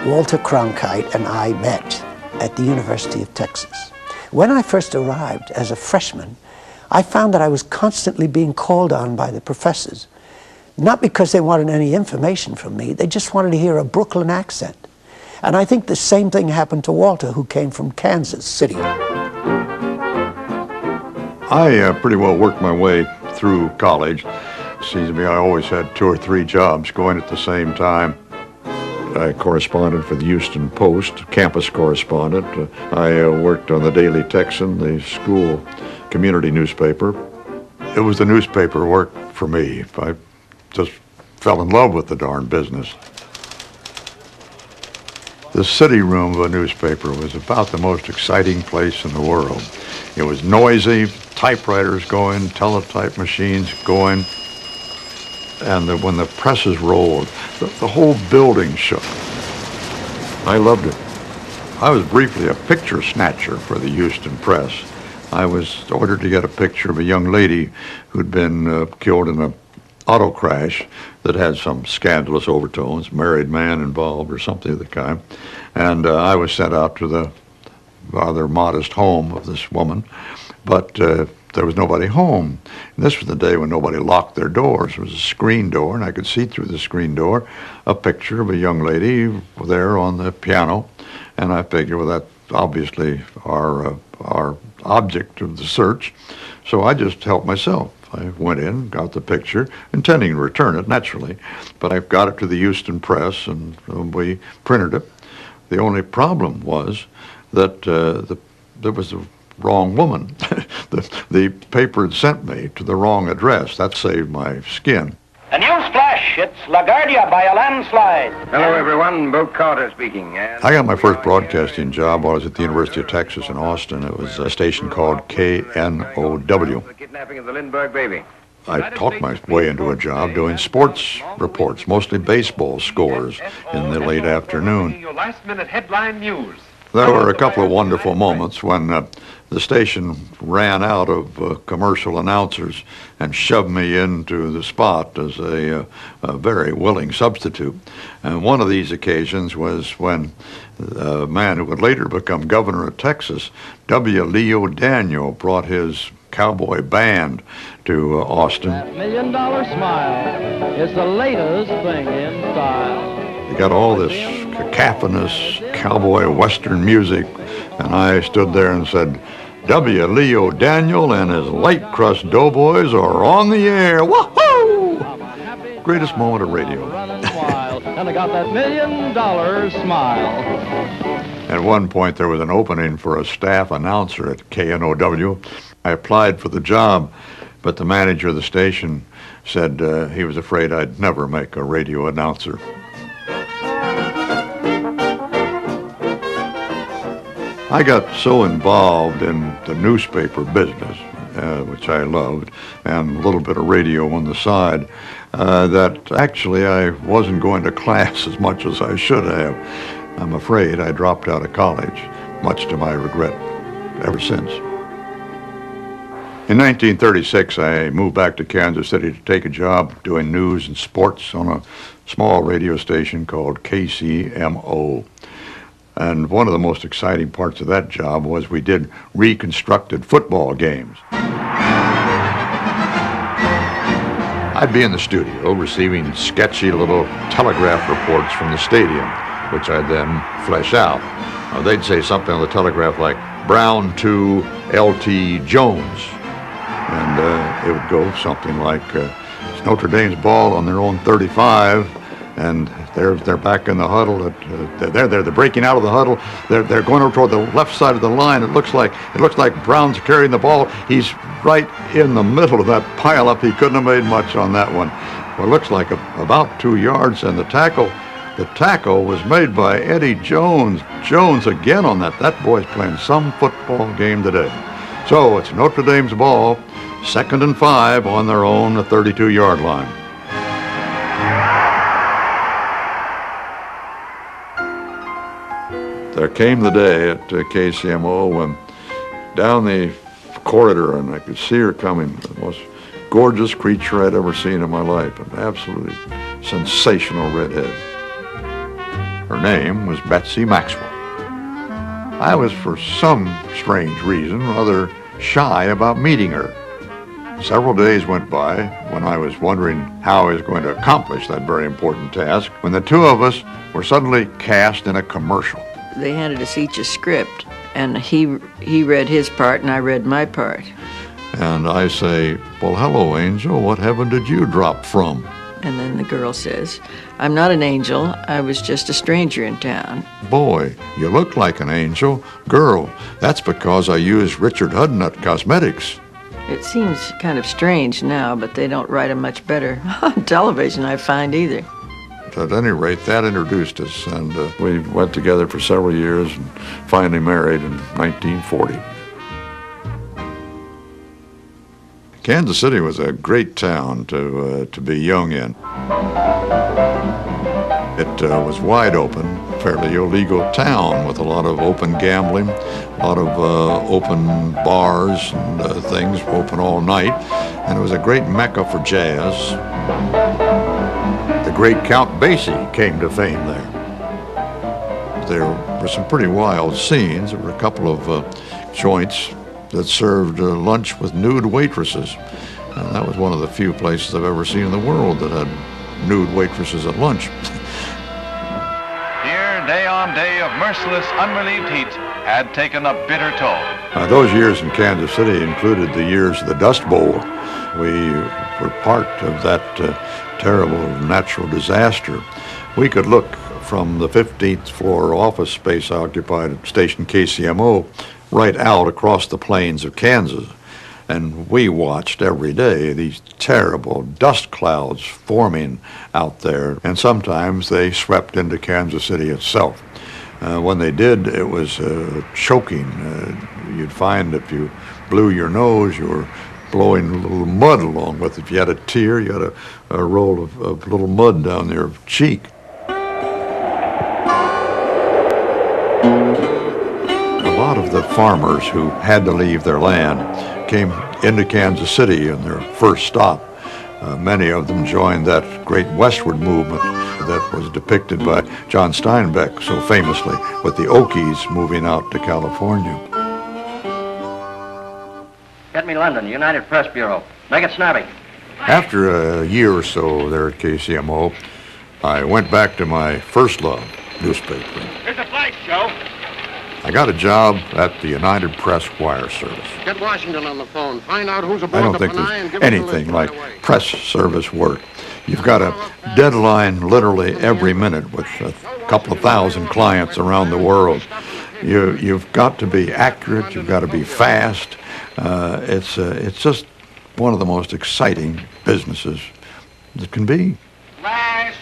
Walter Cronkite and I met at the University of Texas. When I first arrived as a freshman, I found that I was constantly being called on by the professors, not because they wanted any information from me, they just wanted to hear a Brooklyn accent. And I think the same thing happened to Walter, who came from Kansas City. I pretty well worked my way through college. It seems to me I always had 2 or 3 jobs going at the same time. I corresponded for the Houston Post, campus correspondent. I worked on the Daily Texan, the school community newspaper. It was the newspaper work for me. I just fell in love with the darn business. The city room of a newspaper was about the most exciting place in the world. It was noisy, typewriters going, teletype machines going, and when the presses rolled, the whole building shook. I loved it. I was briefly a picture snatcher for the Houston Press. I was ordered to get a picture of a young lady who'd been killed in an auto crash that had some scandalous overtones, married man involved or something of the kind. And I was sent out to the rather modest home of this woman, but there was nobody home. And this was the day when nobody locked their doors. It was a screen door, and I could see through the screen door a picture of a young lady there on the piano. And I figured, well, that's obviously our object of the search. So I just helped myself. I went in, got the picture, intending to return it, naturally. But I got it to the Houston Press, and we printed it. The only problem was that there was the wrong woman. The paper had sent me to the wrong address. That saved my skin. A news flash, it's LaGuardia by a landslide. Hello, everyone. Bo Carter speaking. I got my first broadcasting job while I was at the University of Texas in Austin. It was a station called KNOW. The kidnapping of the Lindbergh baby. I talked my way into a job doing sports reports, mostly baseball scores in the late afternoon. Your last-minute headline news. There were a couple of wonderful moments when the station ran out of commercial announcers and shoved me into the spot as a very willing substitute. And one of these occasions was when a man who would later become governor of Texas, W. Leo Daniel, brought his cowboy band to Austin. That $1 million smile is the latest thing in style. You got all this cacophonous cowboy western music, and I stood there and said, W. Leo Daniel and his light crust doughboys are on the air. Woohoo! Greatest moment of radio. And I got that $1 million smile. At one point, there was an opening for a staff announcer at KNOW. I applied for the job, but the manager of the station said he was afraid I'd never make a radio announcer. I got so involved in the newspaper business, which I loved, and a little bit of radio on the side, that actually I wasn't going to class as much as I should have. I'm afraid I dropped out of college, much to my regret, ever since. In 1936, I moved back to Kansas City to take a job doing news and sports on a small radio station called KCMO. And one of the most exciting parts of that job was we did reconstructed football games. I'd be in the studio receiving sketchy little telegraph reports from the stadium, which I'd then flesh out. They'd say something on the telegraph like, Brown to L.T. Jones. And it would go something like, it's Notre Dame's ball on their own 35, and they're back in the huddle. They're breaking out of the huddle. They're going over toward the left side of the line. It looks like Brown's carrying the ball. He's right in the middle of that pileup. He couldn't have made much on that one. Well, it looks like about 2 yards, and the tackle was made by Eddie Jones. Jones again on that. That boy's playing some football game today. So it's Notre Dame's ball, 2nd and 5 on their own 32-yard line. There came the day at KCMO when down the corridor, and I could see her coming, the most gorgeous creature I'd ever seen in my life, an absolutely sensational redhead. Her name was Betsy Maxwell. I was, for some strange reason, rather shy about meeting her. Several days went by when I was wondering how I was going to accomplish that very important task, when the two of us were suddenly cast in a commercial. They handed us each a script, and he read his part and I read my part. And I say, "Well, hello, Angel, what heaven did you drop from?" And then the girl says, "I'm not an angel, I was just a stranger in town." "Boy, you look like an angel." "Girl, that's because I use Richard Hudnut Cosmetics." It seems kind of strange now, but they don't write them much better on television, I find, either. At any rate, that introduced us, and we went together for several years and finally married in 1940. Kansas City was a great town to be young in. It was wide open, fairly illegal town with a lot of open gambling, a lot of open bars and things open all night, and it was a great mecca for jazz. The great Count Basie came to fame there. There were some pretty wild scenes. There were a couple of joints that served lunch with nude waitresses, and that was one of the few places I've ever seen in the world that had nude waitresses at lunch. Here, day on day of merciless, unrelieved heat had taken a bitter toll. Those years in Kansas City included the years of the Dust Bowl. We were part of that terrible natural disaster. We could look from the 15th floor office space occupied at station KCMO right out across the plains of Kansas. And we watched every day these terrible dust clouds forming out there. And sometimes they swept into Kansas City itself. When they did, it was choking. You'd find if you blew your nose, you were blowing a little mud along with it. If you had a tear, you had a roll of little mud down your cheek. A lot of the farmers who had to leave their land came into Kansas City in their first stop. Many of them joined that great westward movement that was depicted by John Steinbeck so famously, with the Okies moving out to California. Get me London, United Press Bureau. Make it snappy. After a year or so there at KCMO, I went back to my first love, newspaper. Here's a flash, Joe. I got a job at the United Press Wire Service. Get Washington on the phone. Find out who's I aboard don't the think Panay and there's give us the anything list like right away. press service work. You've got a deadline literally every minute with a couple of thousand clients around the world. You've got to be accurate. You've got to be fast. It's just one of the most exciting businesses that can be. Flash!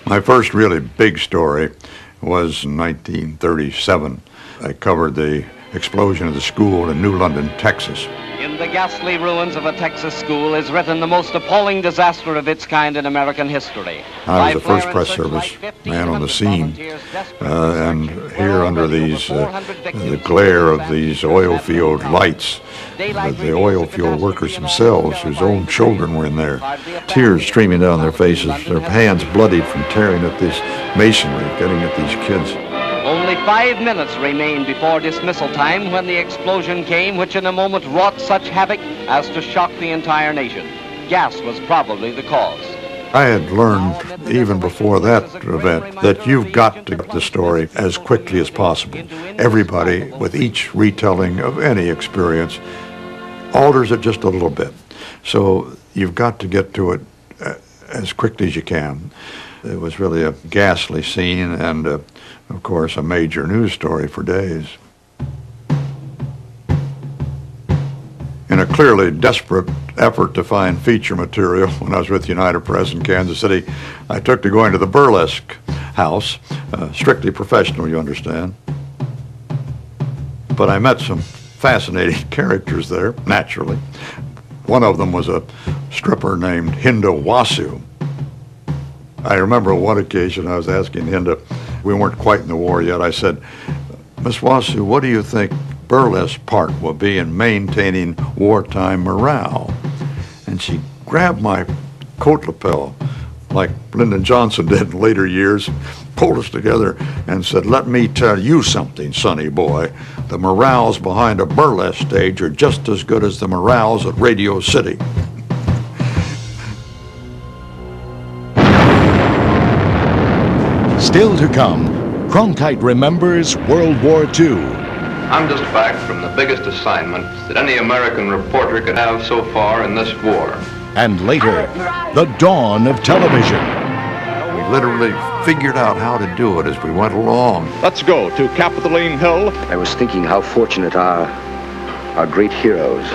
My first really big story was in 1937. I covered the explosion of the school in New London, Texas. In the ghastly ruins of a Texas school is written the most appalling disaster of its kind in American history. I was the first press service man on the scene, and here under these the glare of these oil field lights, the oil field workers themselves, whose own children were in there, tears streaming down their faces, their hands bloodied from tearing at this masonry, getting at these kids. Only 5 minutes remained before dismissal time when the explosion came, which in a moment wrought such havoc as to shock the entire nation. Gas was probably the cause. I had learned, even before that event, that you've got to get the story as quickly as possible. Everybody, with each retelling of any experience, alters it just a little bit. So you've got to get to it as quickly as you can. It was really a ghastly scene and, of course, a major news story for days. In a clearly desperate effort to find feature material when I was with United Press in Kansas City, I took to going to the burlesque house, strictly professional, you understand. But I met some fascinating characters there, naturally. One of them was a stripper named Hinda Wasu. I remember on one occasion I was asking Hinda, we weren't quite in the war yet, I said, "Miss Wasu, what do you think burlesque part will be in maintaining wartime morale?" And she grabbed my coat lapel like Lyndon Johnson did in later years, pulled us together and said, "Let me tell you something, sonny boy. The morals behind a burlesque stage are just as good as the morals at Radio City." Still to come, Cronkite Remembers World War II. I'm just back from the biggest assignment that any American reporter could have so far in this war. And later, the dawn of television. We literally figured out how to do it as we went along. Let's go to Capitoline Hill. I was thinking how fortunate our great heroes